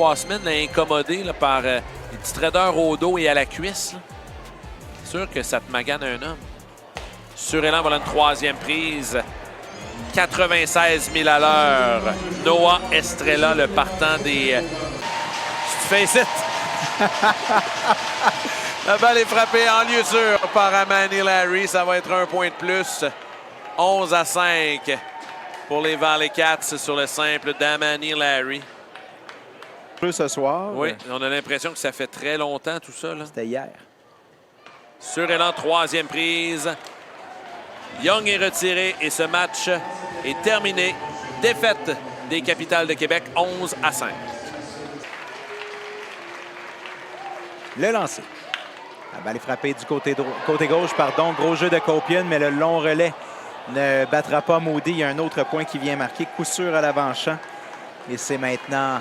Wasman l'a incommodé là, par des petits traders au dos et à la cuisse. C'est sûr que ça te magane un homme. Surélan, voilà une troisième prise. 96 000 à l'heure. Noah Estrella, le partant des... Face it! La balle est frappée en lieu sûr par Amani Larry. Ça va être un point de plus. 11-5 pour les Valley Cats sur le simple d'Amani Larry. Ce soir. Oui, on a l'impression que ça fait très longtemps tout ça. C'était hier. Surélan, troisième prise. Young est retiré et ce match est terminé. Défaite des Capitals de Québec, 11-5. Le lancer. La balle est frappée du côté gauche, pardon. Gros jeu de Copian, mais le long relais ne battra pas Moody. Il y a un autre point qui vient marquer. Coup sûr à l'avant-champ. Et c'est maintenant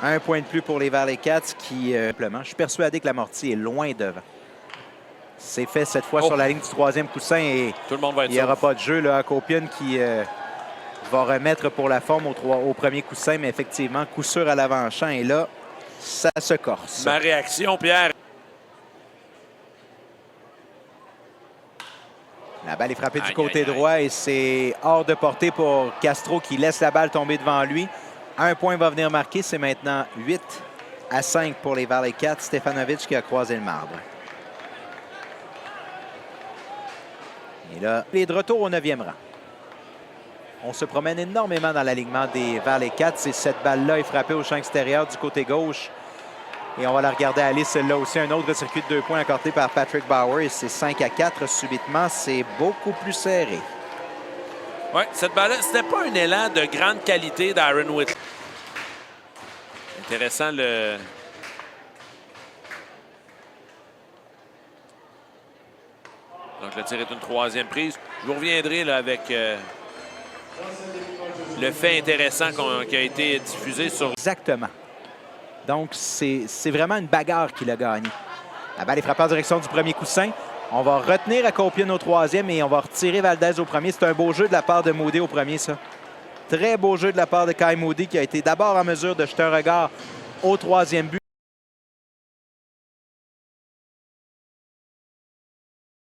un point de plus pour les Valley Cats qui, simplement, je suis persuadé que la Mortier est loin devant. C'est fait cette fois sur la ligne du troisième coussin et tout le monde va être il n'y aura pas de jeu. Là, Copian qui va remettre pour la forme au premier coussin, mais effectivement, coup sûr à l'avant-champ. Et là, ça se corse. Ma réaction, Pierre. La balle est frappée du côté droit et c'est hors de portée pour Castro qui laisse la balle tomber devant lui. Un point va venir marquer. C'est maintenant 8-5 pour les Valley Cats. Stefanovic qui a croisé le marbre. Et là, il est de retour au 9e rang. On se promène énormément dans l'alignement des Valley Cats. Et cette balle-là est frappée au champ extérieur du côté gauche. Et on va la regarder aller, celle-là aussi. Un autre circuit de 2 points accordé par Patrick Bauer. Et c'est 5-4 subitement. C'est beaucoup plus serré. Oui, cette balle-là, c'était pas un élan de grande qualité d'Aaron Whitley. Intéressant le... Donc le tir est une troisième prise. Je vous reviendrai là, avec le fait intéressant qui a été diffusé sur... Exactement. Donc, c'est vraiment une bagarre qu'il a gagnée. La balle est frappée en direction du premier coussin. On va retenir à Copian au troisième et on va retirer Valdez au premier. C'est un beau jeu de la part de Moody au premier, ça. Très beau jeu de la part de Kai Moody qui a été d'abord en mesure de jeter un regard au troisième but.